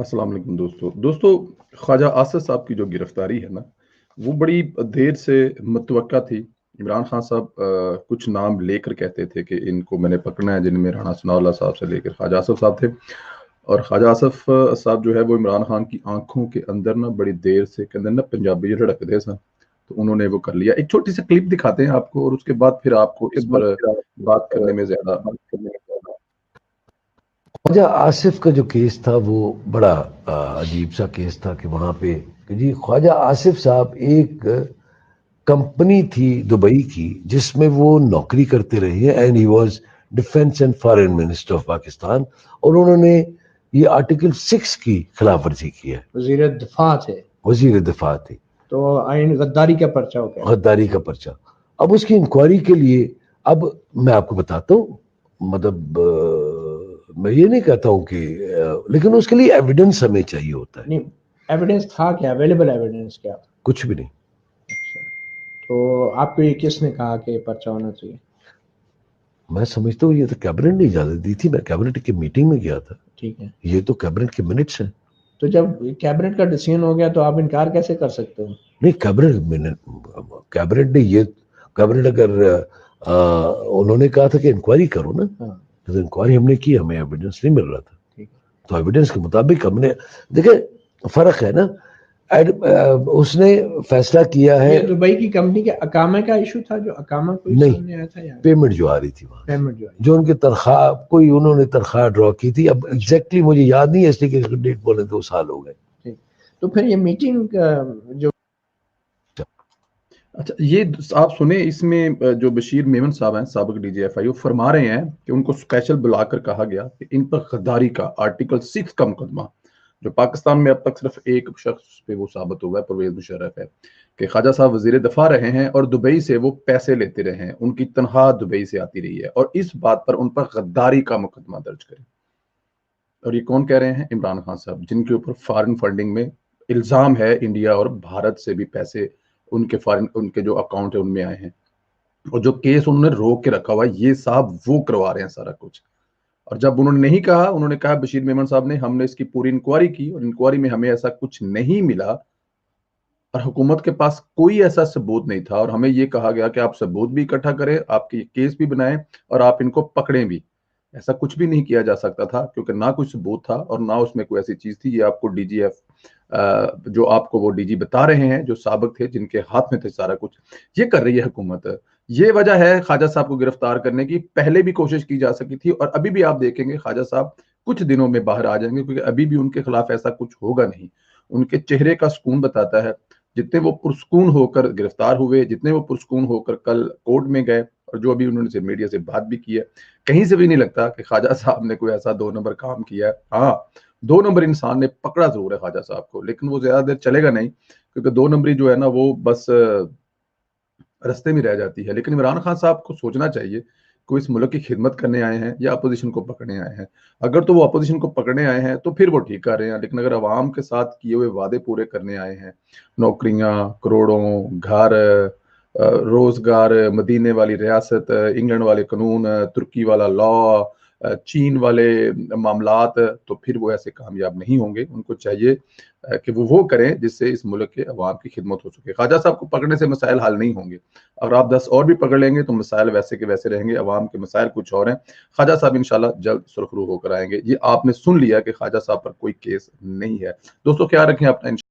अस्सलाम वालेकुम दोस्तों ख्वाजा आसिफ साहब की जो गिरफ्तारी है ना, वो बड़ी देर से मुतवक्का थी। इमरान खान साहब कुछ नाम लेकर कहते थे कि इनको मैंने पकड़ना है, जिनमें राणा सनाउल्लाह साहब से लेकर ख्वाजा आसिफ साहब थे। और ख्वाजा आसिफ साहब जो है वो इमरान खान की आंखों के अंदर ना बड़ी देर से के अंदर ना पंजाबी रखते सन, तो उन्होंने वो कर लिया। एक छोटी सी क्लिप दिखाते हैं आपको और उसके बाद फिर आपको इस पर बात करने में ज्यादा। ख्वाजा आसिफ का जो केस था वो बड़ा अजीब सा केस था कि वहाँ पे कि जी ख्वाजा आसिफ साहब एक कंपनी थी दुबई की जिसमें वो नौकरी करते रहे and he was defence and foreign minister of Pakistan. और उन्होंने ये आर्टिकल 6 की खिलाफ वर्जी की है। वजीर दिफा थे, वजीर दिफा थे, तो आइन गद्दारी का पर्चा हो गया। गद्दारी का पर्चा। अब उसकी इंक्वायरी के लिए, अब मैं आपको बताता हूँ, मतलब मैं ये नहीं कहता हूँ कि लेकिन उसके लिए एविडेंस हमें चाहिए होता है। नहीं, एविडेंस था क्या? अवेलेबल एविडेंस क्या था? कुछ भी नहीं। अच्छा, तो आपको ये किसने कहा कि पर्चा होना चाहिए? मैं समझता हूँ ये तो कैबिनेट ने इजाजत दी थी, मैं कैबिनेट की मीटिंग में गया था। ठीक है, ये तो कैबिनेट के मिनट्स हैं। तो जब कैबिनेट का डिसीजन हो गया तो आप इनकार कैसे कर सकते हो? नहीं, कैबिनेट ने ये, कैबिनेट अगर उन्होंने कहा था कि इंक्वायरी करो ना, हाँ, तो इंक्वायरी हमने की, हमें एविडेंस नहीं मिल रहा था। ठीक है। तो एविडेंस के मुताबिक हमने, देखे फर्क है ना, उसने फैसला किया है। ये दुबई की कंपनी के अकामा का इशू था, जो अकामा कोई नहीं, सामने आया था यार, पेमेंट जो आ रही थी वहां, पेमेंट जो आई। जो उनकी तनख्वाह, कोई उन्होंने तनख्वाह ड्रॉ की थी, अब एग्जैक्टली मुझे याद नहीं है इसलिए कि डेट बोले 2 साल हो गए। ठीक, तो फिर ये मीटिंग जो अच्छा, ये आप सुने इसमें जो बशीर मेमन साहब हैं, साबिक डीजीएफआई, वो फरमा रहे हैं कि उनको स्पेशल बुलाकर कहा गया कि इन पर गद्दारी का आर्टिकल 6 का मुकदमा, जो पाकिस्तान में अब तक सिर्फ एक शख्स पे वो साबित हुआ है, परवेज मुशर्रफ है, कि ख्वाजा साहब वजीर दफा रहे हैं और दुबई से वो पैसे लेते रहे हैं, उनकी तनख्वाह दुबई से आती रही है और इस बात पर उन पर गद्दारी का मुकदमा दर्ज करें। और ये कौन कह रहे हैं? इमरान खान साहब, जिनके ऊपर फॉरेन फंडिंग में इल्जाम है, इंडिया और भारत से भी पैसे उनके फॉरेन, उनके जो अकाउंट है उनमें आए हैं, और जो केस उन्होंने रोक के रखा हुआ है, ये साहब वो करवा रहे हैं सारा कुछ। और जब उन्होंने नहीं कहा, उन्होंने कहा बशीर मेमन साहब ने, हमने इसकी पूरी इंक्वायरी की और इंक्वायरी में हमें ऐसा कुछ नहीं मिला और हुकूमत के पास कोई ऐसा सबूत नहीं था, और हमें ये कहा गया कि आप सबूत भी इकट्ठा करें, आपकी केस भी बनाएं और आप इनको पकड़ें भी। ऐसा कुछ भी नहीं किया जा सकता था, क्योंकि ना कुछ सबूत था और ना उसमें कोई ऐसी चीज थी। ये आपको डीजीएफ, जो आपको वो डीजी बता रहे हैं, जो साबिक थे, जिनके हाथ में थे सारा कुछ, ये कर रही है हुकूमत। ये वजह है ख्वाजा साहब को गिरफ्तार करने की। पहले भी कोशिश की जा सकी थी और अभी भी आप देखेंगे ख्वाजा साहब कुछ दिनों में बाहर आ जाएंगे, क्योंकि अभी भी उनके खिलाफ ऐसा कुछ होगा नहीं। उनके चेहरे का सुकून बताता है, जितने वो पुरसकून होकर गिरफ्तार हुए, जितने वो पुरसकून होकर कल कोर्ट में गए, और जो अभी उन्होंने मीडिया से बात भी की है, कहीं से भी नहीं लगता कि ख्वाजा साहब ने कोई ऐसा 2 नंबर काम किया है। हाँ, 2 नंबर इंसान ने पकड़ा जरूर है ख्वाजा साहब को, लेकिन वो ज्यादा देर चलेगा नहीं, क्योंकि 2 नंबरी जो है ना वो बस रास्ते में रह जाती है। लेकिन इमरान खान साहब को सोचना चाहिए कि वो इस मुल्क की खिदमत करने आए हैं या अपोजिशन को पकड़ने आए हैं। अगर तो वो अपोजिशन को पकड़ने आए हैं तो फिर वो ठीक कर रहे हैं, लेकिन अगर अवाम के साथ किए हुए वादे पूरे करने आए हैं, नौकरियां, करोड़ों, घर, रोजगार, मदीने वाली रियासत, इंग्लैंड वाले कानून, तुर्की वाला लॉ, चीन वाले मामलात, तो फिर वो ऐसे कामयाब नहीं होंगे। उनको चाहिए कि वो करें जिससे इस मुल्क के अवाम की खिदमत हो सके। ख्वाजा साहब को पकड़ने से मसाइल हल नहीं होंगे। अगर आप 10 और भी पकड़ लेंगे तो मसाइल वैसे के वैसे रहेंगे, अवाम के मसाइल कुछ और हैं। ख्वाजा साहब इंशाल्लाह जल्द सुरखरू होकर आएंगे। ये आपने सुन लिया कि ख्वाजा साहब पर कोई केस नहीं है। दोस्तों, ख्याल रखें अपना।